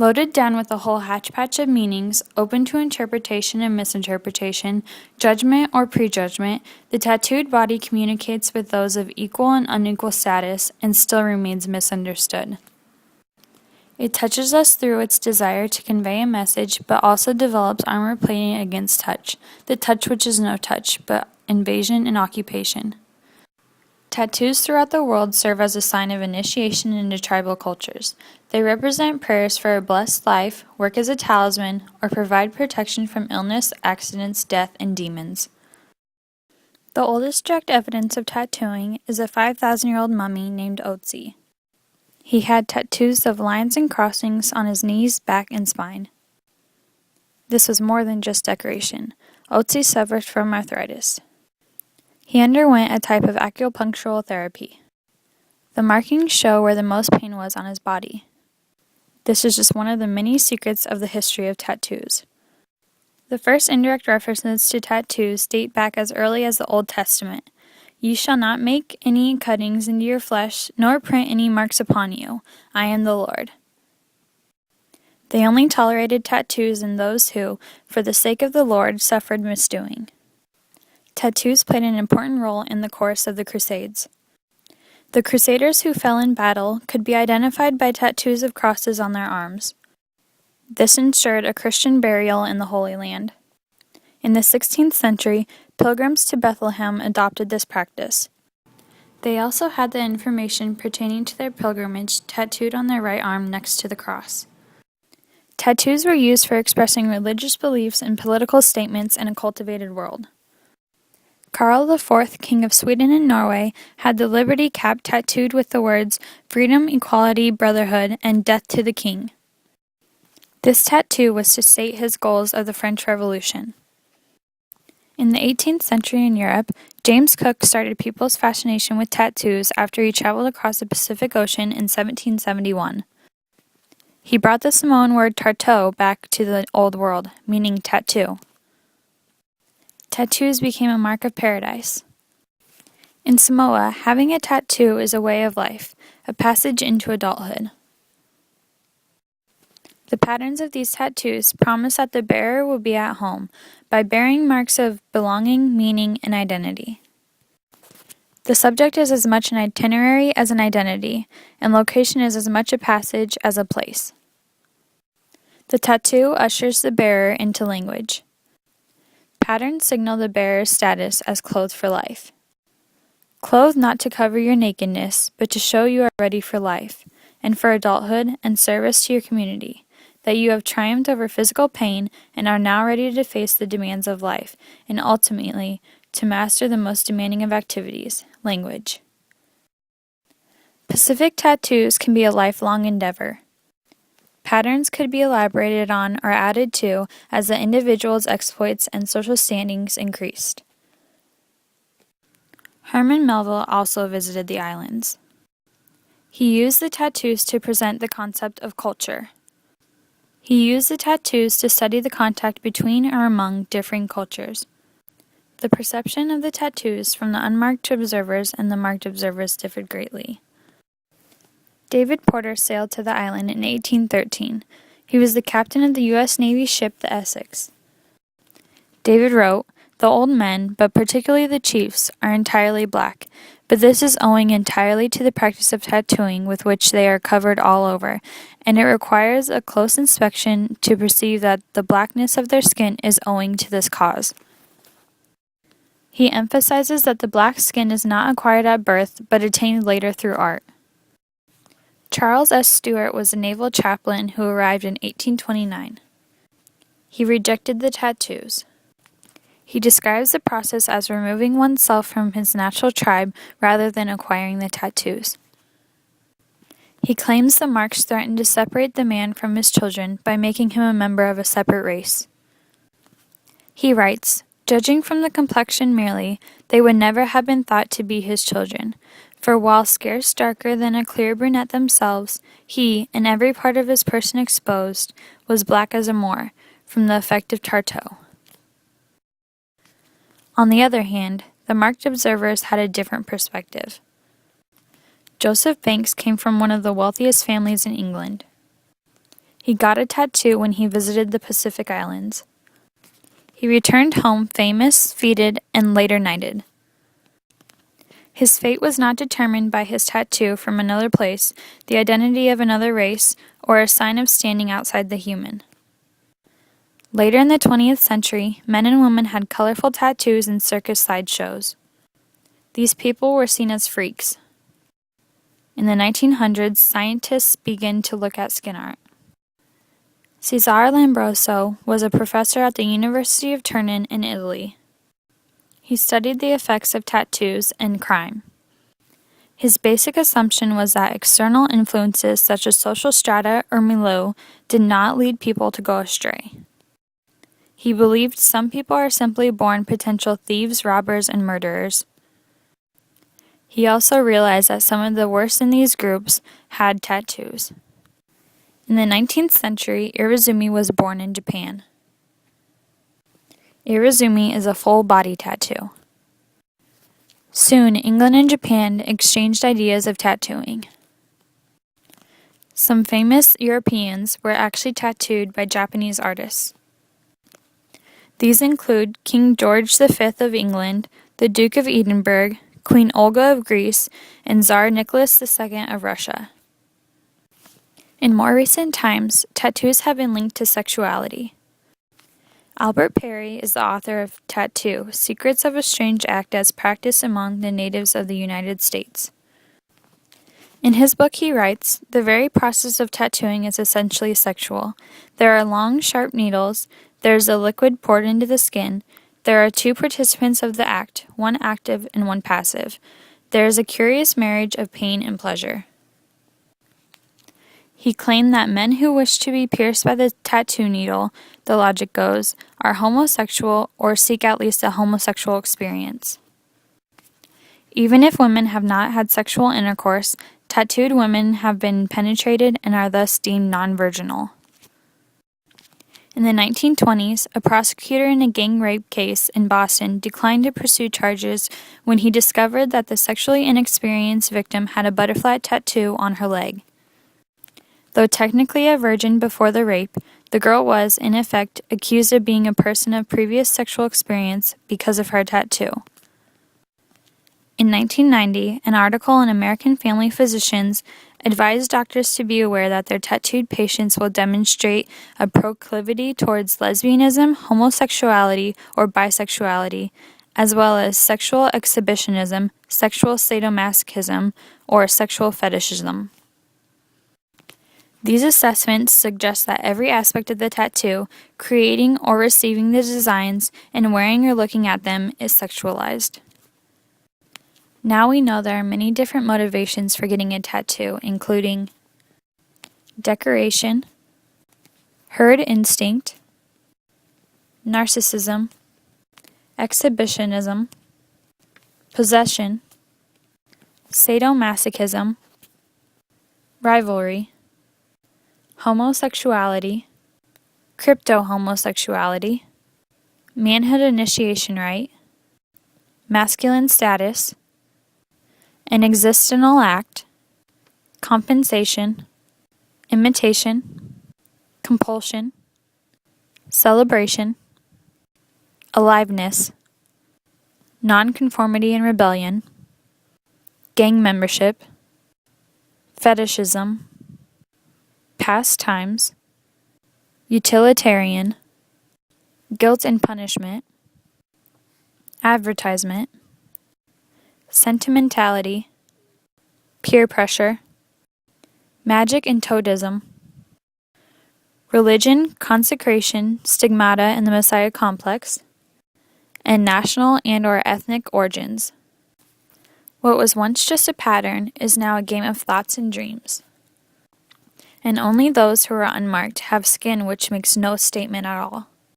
Loaded down with a whole hatchpatch of meanings, open to interpretation and misinterpretation, judgment or prejudgment, the tattooed body communicates with those of equal and unequal status and still remains misunderstood. It touches us through its desire to convey a message, but also develops armor plating against touch, the touch which is no touch, but invasion and occupation. Tattoos throughout the world serve as a sign of initiation into tribal cultures. They represent prayers for a blessed life, work as a talisman, or provide protection from illness, accidents, death, and demons. The oldest direct evidence of tattooing is a 5,000-year-old mummy named Otzi. He had tattoos of lines and crossings on his knees, back, and spine. This was more than just decoration. Otzi suffered from arthritis. He underwent a type of acupunctural therapy. The markings show where the most pain was on his body. This is just one of the many secrets of the history of tattoos. The first indirect references to tattoos date back as early as the Old Testament. "You shall not make any cuttings into your flesh, nor print any marks upon you. I am the Lord." They only tolerated tattoos in those who, for the sake of the Lord, suffered misdoing. Tattoos played an important role in the course of the Crusades. The Crusaders who fell in battle could be identified by tattoos of crosses on their arms. This ensured a Christian burial in the Holy Land. In the 16th century, pilgrims to Bethlehem adopted this practice. They also had the information pertaining to their pilgrimage tattooed on their right arm next to the cross. Tattoos were used for expressing religious beliefs and political statements in a cultivated world. Karl IV, King of Sweden and Norway, had the Liberty Cap tattooed with the words "Freedom, Equality, Brotherhood, and Death to the King." This tattoo was to state his goals of the French Revolution. In the 18th century in Europe, James Cook started people's fascination with tattoos after he traveled across the Pacific Ocean in 1771. He brought the Samoan word tarto back to the Old World, meaning tattoo. Tattoos became a mark of paradise. In Samoa, having a tattoo is a way of life, a passage into adulthood. The patterns of these tattoos promise that the bearer will be at home by bearing marks of belonging, meaning, and identity. The subject is as much an itinerary as an identity, and location is as much a passage as a place. The tattoo ushers the bearer into language. Patterns signal the bearer's status as clothed for life. Clothed not to cover your nakedness, but to show you are ready for life, and for adulthood and service to your community, that you have triumphed over physical pain and are now ready to face the demands of life, and ultimately to master the most demanding of activities, language. Pacific tattoos can be a lifelong endeavor. Patterns could be elaborated on or added to as the individual's exploits and social standings increased. Herman Melville also visited the islands. He used the tattoos to present the concept of culture. He used the tattoos to study the contact between or among differing cultures. The perception of the tattoos from the unmarked observers and the marked observers differed greatly. David Porter sailed to the island in 1813. He was the captain of the U.S. Navy ship the Essex. David wrote, "The old men, but particularly the chiefs, are entirely black, but this is owing entirely to the practice of tattooing with which they are covered all over, and it requires a close inspection to perceive that the blackness of their skin is owing to this cause." He emphasizes that the black skin is not acquired at birth, but attained later through art. Charles S. Stewart was a naval chaplain who arrived in 1829. He rejected the tattoos. He describes the process as removing oneself from his natural tribe rather than acquiring the tattoos. He claims the marks threatened to separate the man from his children by making him a member of a separate race. He writes, "Judging from the complexion merely, they would never have been thought to be his children. For while scarce darker than a clear brunette themselves, he, in every part of his person exposed, was black as a Moor, from the effect of tarto." On the other hand, the marked observers had a different perspective. Joseph Banks came from one of the wealthiest families in England. He got a tattoo when he visited the Pacific Islands. He returned home famous, feted, and later knighted. His fate was not determined by his tattoo from another place, the identity of another race, or a sign of standing outside the human. Later in the 20th century, men and women had colorful tattoos in circus sideshows. These people were seen as freaks. In the 1900s, scientists began to look at skin art. Cesare Lombroso was a professor at the University of Turin in Italy. He studied the effects of tattoos and crime. His basic assumption was that external influences such as social strata or milieu did not lead people to go astray. He believed some people are simply born potential thieves, robbers, and murderers. He also realized that some of the worst in these groups had tattoos. In the 19th century, Irizumi was born in Japan. Irizumi is a full-body tattoo. Soon, England and Japan exchanged ideas of tattooing. Some famous Europeans were actually tattooed by Japanese artists. These include King George V of England, the Duke of Edinburgh, Queen Olga of Greece, and Tsar Nicholas II of Russia. In more recent times, tattoos have been linked to sexuality. Albert Perry is the author of Tattoo: Secrets of a Strange Act as Practiced Among the Natives of the United States. In his book he writes, "The very process of tattooing is essentially sexual. There are long, sharp needles, there is a liquid poured into the skin, there are two participants of the act, one active and one passive. There is a curious marriage of pain and pleasure." He claimed that men who wish to be pierced by the tattoo needle, the logic goes, are homosexual or seek at least a homosexual experience. Even if women have not had sexual intercourse, tattooed women have been penetrated and are thus deemed non-virginal. In the 1920s, a prosecutor in a gang rape case in Boston declined to pursue charges when he discovered that the sexually inexperienced victim had a butterfly tattoo on her leg. Though technically a virgin before the rape, the girl was, in effect, accused of being a person of previous sexual experience because of her tattoo. In 1990, an article in American Family Physicians advised doctors to be aware that their tattooed patients will demonstrate a proclivity towards lesbianism, homosexuality, or bisexuality, as well as sexual exhibitionism, sexual sadomasochism, or sexual fetishism. These assessments suggest that every aspect of the tattoo, creating or receiving the designs, and wearing or looking at them, is sexualized. Now we know there are many different motivations for getting a tattoo, including decoration, herd instinct, narcissism, exhibitionism, possession, sadomasochism, rivalry, homosexuality, crypto-homosexuality, manhood initiation rite, masculine status, an existential act, compensation, imitation, compulsion, celebration, aliveness, nonconformity and rebellion, gang membership, fetishism, pastimes, utilitarian, guilt and punishment, advertisement, sentimentality, peer pressure, magic and totemism, religion, consecration, stigmata and the Messiah complex, and national and/or ethnic origins. What was once just a pattern is now a game of thoughts and dreams. And only those who are unmarked have skin which makes no statement at all.